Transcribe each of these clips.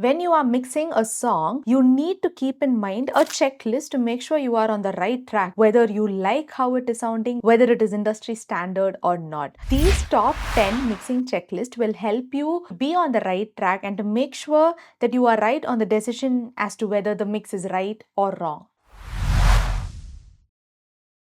When you are mixing a song, you need to keep in mind a checklist to make sure you are on the right track, whether you like how it is sounding, whether it is industry standard or not. These top 10 mixing checklist will help you be on the right track and to make sure that you are right on the decision as to whether the mix is right or wrong.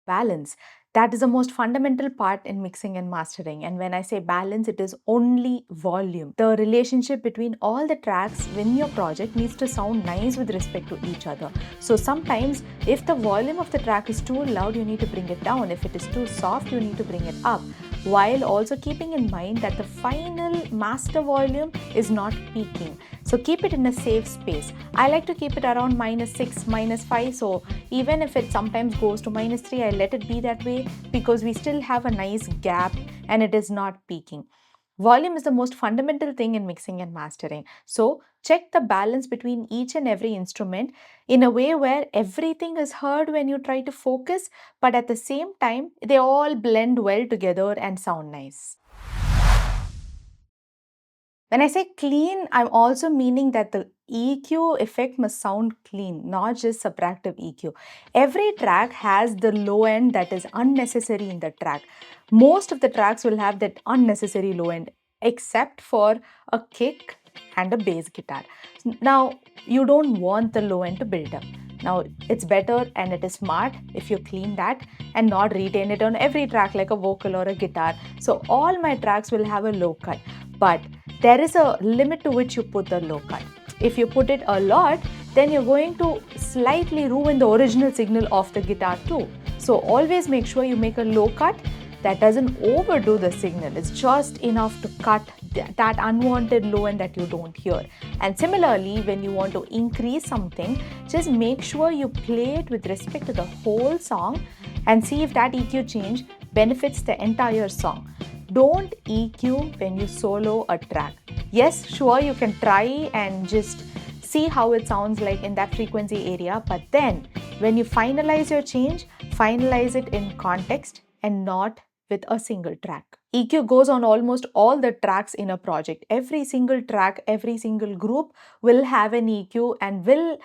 Balance. That is the most fundamental part in mixing and mastering. And when I say balance, it is only volume. The relationship between all the tracks in your project needs to sound nice with respect to each other. So sometimes if the volume of the track is too loud, you need to bring it down. If it is too soft, you need to bring it up, while also keeping in mind that the final master volume is not peaking. So keep it in a safe space. I like to keep it around -6, -5. So even if it sometimes goes to -3, I let it be that way because we still have a nice gap and it is not peaking. Volume is the most fundamental thing in mixing and mastering. So check the balance between each and every instrument in a way where everything is heard when you try to focus, but at the same time, they all blend well together and sound nice. When I say clean, I'm also meaning that the EQ effect must sound clean, not just subtractive EQ. Every track has the low end that is unnecessary in the track. Most of the tracks will have that unnecessary low end, except for a kick and a bass guitar. Now, you don't want the low end to build up. Now, it's better and it is smart if you clean that and not retain it on every track like a vocal or a guitar. So, all my tracks will have a low cut. But there is a limit to which you put the low cut. If you put it a lot, then you're going to slightly ruin the original signal of the guitar too. So always make sure you make a low cut that doesn't overdo the signal. It's just enough to cut that unwanted low end that you don't hear. And similarly, when you want to increase something, just make sure you play it with respect to the whole song and see if that EQ change benefits the entire song. Don't EQ when you solo a track. Yes, sure, you can try and just see how it sounds like in that frequency area, but then when you finalize your change, finalize it in context and not with a single track. EQ goes on almost all the tracks in a project. Every single track, every single group will have an EQ and will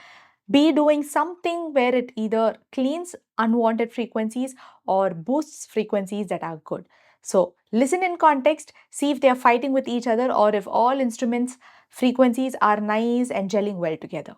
be doing something where it either cleans unwanted frequencies or boosts frequencies that are good. So listen in context, see if they are fighting with each other or if all instruments' frequencies are nice and gelling well together.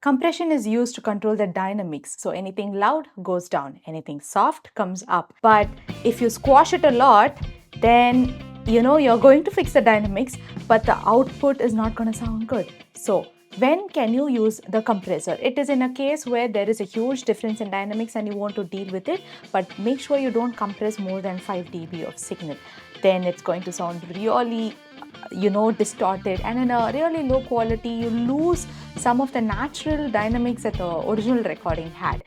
Compression is used to control the dynamics. So anything loud goes down, anything soft comes up. But if you squash it a lot, then you're going to fix the dynamics, but the output is not going to sound good. So when can you use the compressor? It is in a case where there is a huge difference in dynamics and you want to deal with it, but make sure you don't compress more than 5 dB of signal. Then it's going to sound really distorted, and in a really low quality you lose some of the natural dynamics that the original recording had.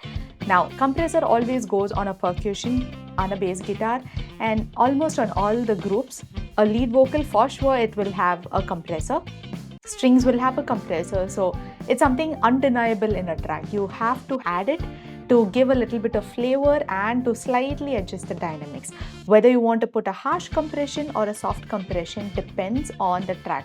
Now, compressor always goes on a percussion, on a bass guitar, and almost on all the groups. A lead vocal, for sure, it will have a compressor. Strings will have a compressor, so it's something undeniable in a track. You have to add it to give a little bit of flavor and to slightly adjust the dynamics. Whether you want to put a harsh compression or a soft compression depends on the track.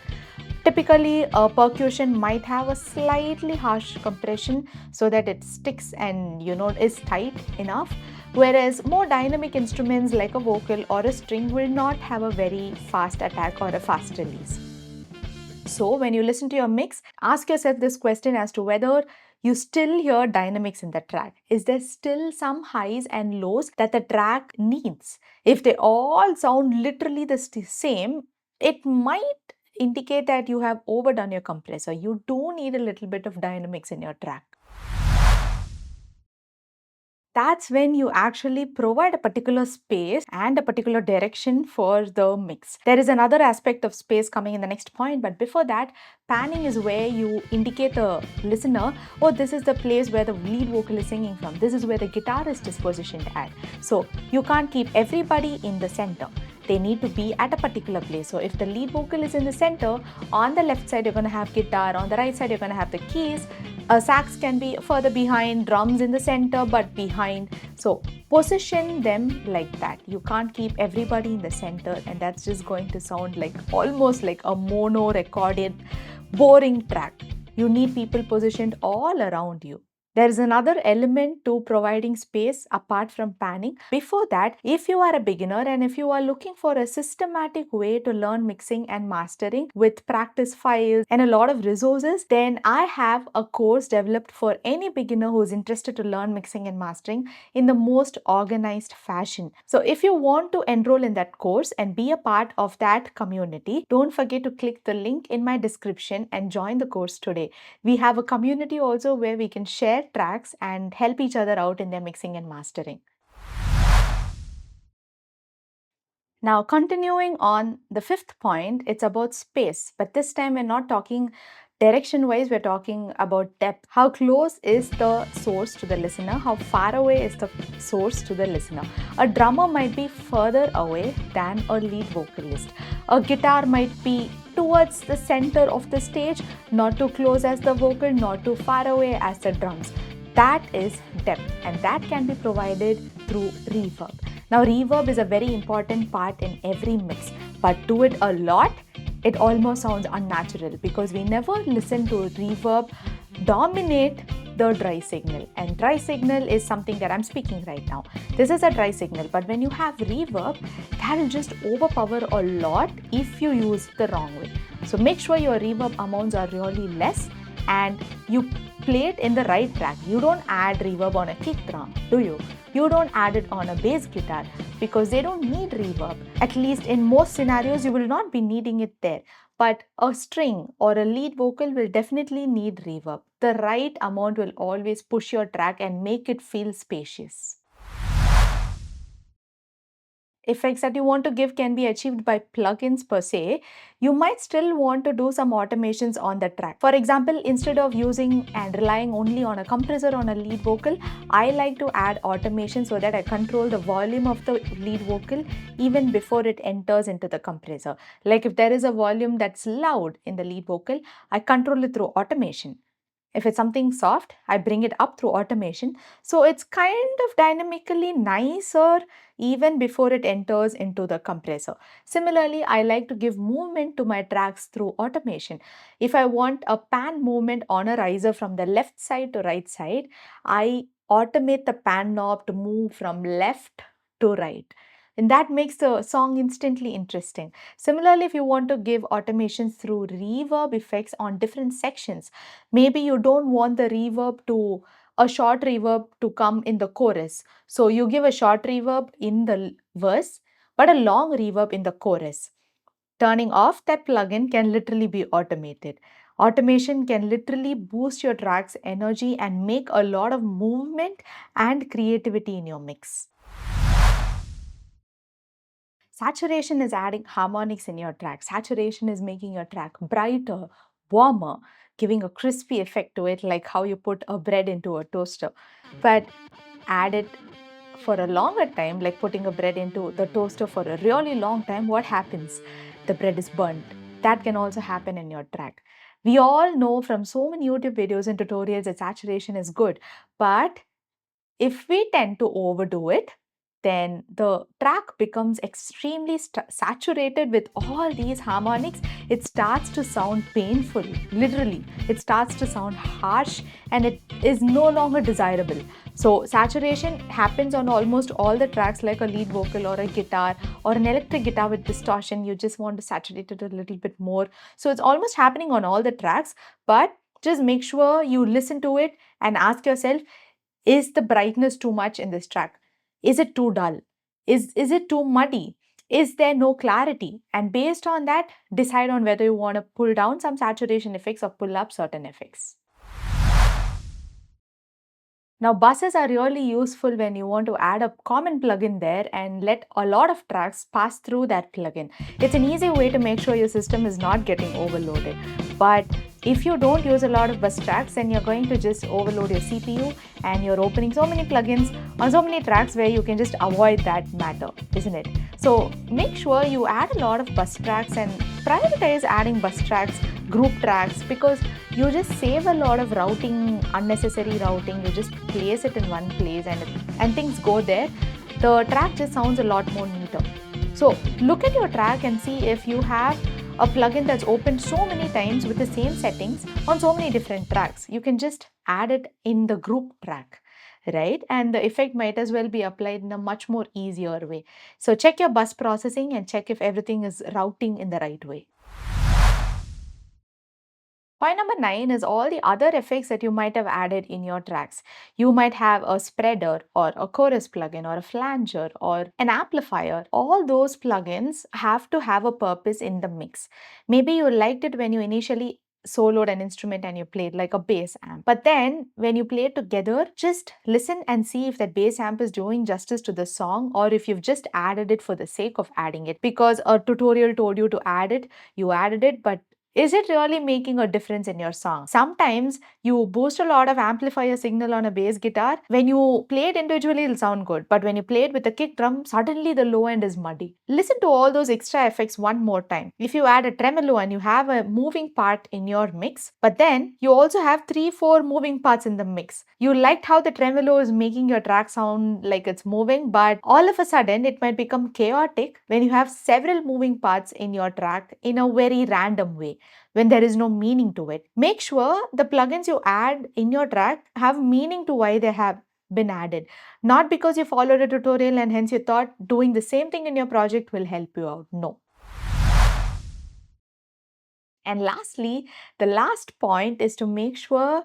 Typically, a percussion might have a slightly harsh compression so that it sticks and is tight enough, whereas more dynamic instruments like a vocal or a string will not have a very fast attack or a fast release. So when you listen to your mix, ask yourself this question as to whether you still hear dynamics in the track. Is there still some highs and lows that the track needs? If they all sound literally the same, it might indicate that you have overdone your compressor. You do need a little bit of dynamics in your track. That's when you actually provide a particular space and a particular direction for the mix. There is another aspect of space coming in the next point, but before that, panning is where you indicate the listener, oh, this is the place where the lead vocal is singing from. This is where the guitarist is positioned at. So you can't keep everybody in the center. They need to be at a particular place. So if the lead vocal is in the center, on the left side you're going to have guitar, on the right side you're going to have the keys, Sax can be further behind, drums in the center but behind. So position them like that. You can't keep everybody in the center, and that's just going to sound like almost like a mono recorded boring track. You need people positioned all around you. There is another element to providing space apart from panning. Before that, if you are a beginner and if you are looking for a systematic way to learn mixing and mastering with practice files and a lot of resources, then I have a course developed for any beginner who is interested to learn mixing and mastering in the most organized fashion. So if you want to enroll in that course and be a part of that community, don't forget to click the link in my description and join the course today. We have a community also where we can share tracks and help each other out in their mixing and mastering. Now, continuing on the fifth point, it's about space, but this time we're not talking direction wise, we're talking about depth. How close is the source to the listener? How far away is the source to the listener? A drummer might be further away than a lead vocalist. A guitar might be towards the center of the stage, not too close as the vocal, not too far away as the drums. That is depth, and that can be provided through reverb. Now, reverb is a very important part in every mix, but do it a lot, it almost sounds unnatural because we never listen to reverb dominate the dry signal, and dry signal is something that I'm speaking right now. This is a dry signal, but when you have reverb, that will just overpower a lot if you use the wrong way. So make sure your reverb amounts are really less and you play it in the right track. You don't add reverb on a kick drum, do you? You don't add it on a bass guitar because they don't need reverb. At least in most scenarios, you will not be needing it there. But a string or a lead vocal will definitely need reverb. The right amount will always push your track and make it feel spacious. Effects that you want to give can be achieved by plugins per se. You might still want to do some automations on the track. For example, instead of using and relying only on a compressor on a lead vocal, I like to add automation so that I control the volume of the lead vocal even before it enters into the compressor. Like if there is a volume that's loud in the lead vocal, I control it through automation. If it's something soft, I bring it up through automation. So it's kind of dynamically nicer even before it enters into the compressor. Similarly, I like to give movement to my tracks through automation. If I want a pan movement on a riser from the left side to right side, I automate the pan knob to move from left to right. And that makes the song instantly interesting. Similarly, if you want to give automations through reverb effects on different sections, maybe you don't want the reverb to a short reverb to come in the chorus. So you give a short reverb in the verse, but a long reverb in the chorus. Turning off that plugin can literally be automated. Automation can literally boost your track's energy and make a lot of movement and creativity in your mix. Saturation is adding harmonics in your track. Saturation is making your track brighter, warmer, giving a crispy effect to it, like how you put a bread into a toaster. But add it for a longer time, like putting a bread into the toaster for a really long time, what happens? The bread is burnt. That can also happen in your track. We all know from so many YouTube videos and tutorials that saturation is good, but if we tend to overdo it, then the track becomes extremely saturated with all these harmonics. It starts to sound painful, literally. It starts to sound harsh and it is no longer desirable. So saturation happens on almost all the tracks, like a lead vocal or a guitar or an electric guitar with distortion. You just want to saturate it a little bit more. So it's almost happening on all the tracks, but just make sure you listen to it and ask yourself, is the brightness too much in this track? Is it too dull? Is it too muddy? Is there no clarity? And based on that, decide on whether you want to pull down some saturation effects or pull up certain effects. Now, buses are really useful when you want to add a common plugin there and let a lot of tracks pass through that plugin. It's an easy way to make sure your system is not getting overloaded. But if you don't use a lot of bus tracks, then you're going to just overload your CPU and you're opening so many plugins on so many tracks where you can just avoid that matter, isn't it? So make sure you add a lot of bus tracks and prioritize adding bus tracks group tracks, because you just save a lot of routing, unnecessary routing. You just place it in one place and things go there. The track just sounds a lot more neater. So look at your track and see if you have a plugin that's opened so many times with the same settings on so many different tracks. You can just add it in the group track, right? And the effect might as well be applied in a much more easier way. So check your bus processing and check if everything is routing in the right way. Point number 9 is all the other effects that you might have added in your tracks. You might have a spreader or a chorus plugin or a flanger or an amplifier. All those plugins have to have a purpose in the mix. Maybe you liked it when you initially soloed an instrument and you played like a bass amp. But then when you play it together, just listen and see if that bass amp is doing justice to the song or if you've just added it for the sake of adding it because a tutorial told you to add it, you added it, but is it really making a difference in your song? Sometimes you boost a lot of amplifier signal on a bass guitar. When you play it individually, it'll sound good. But when you play it with a kick drum, suddenly the low end is muddy. Listen to all those extra effects one more time. If you add a tremolo and you have a moving part in your mix, but then you also have 3, 4 moving parts in the mix. You liked how the tremolo is making your track sound like it's moving, but all of a sudden it might become chaotic when you have several moving parts in your track in a very random way when there is no meaning to it. Make sure the plugins you add in your track have meaning to why they have been added, not because you followed a tutorial and hence you thought doing the same thing in your project will help you out. No. And lastly, the last point is to make sure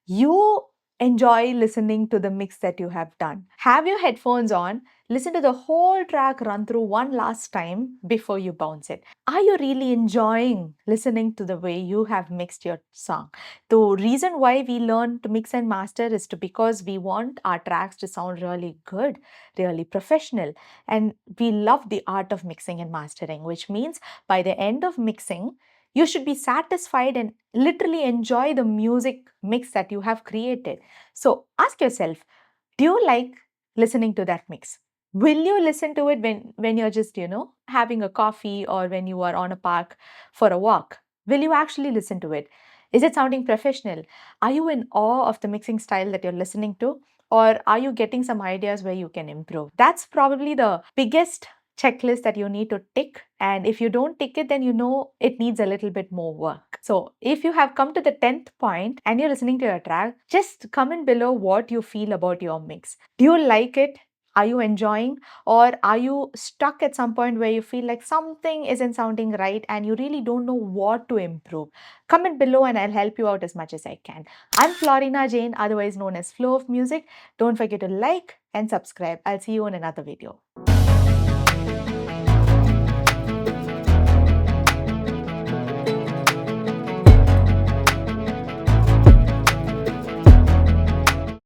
you enjoy listening to the mix that you have done. Have your headphones on, listen to the whole track run through one last time before you bounce it. Are you really enjoying listening to the way you have mixed your song? The reason why we learn to mix and master is because we want our tracks to sound really good, really professional, and we love the art of mixing and mastering, which means by the end of mixing, you should be satisfied and literally enjoy the music mix that you have created. So ask yourself, do you like listening to that mix? Will you listen to it when you're just, having a coffee or when you are on a park for a walk? Will you actually listen to it? Is it sounding professional? Are you in awe of the mixing style that you're listening to? Or are you getting some ideas where you can improve? That's probably the biggest checklist that you need to tick. And if you don't tick it, then you know it needs a little bit more work. So if you have come to the 10th point and you're listening to your track, just comment below what you feel about your mix. Do you like it? Are you enjoying? Or are you stuck at some point where you feel like something isn't sounding right and you really don't know what to improve? Comment below and I'll help you out as much as I can. I'm Florina Jane, otherwise known as Flow of Music. Don't forget to like and subscribe. I'll see you in another video.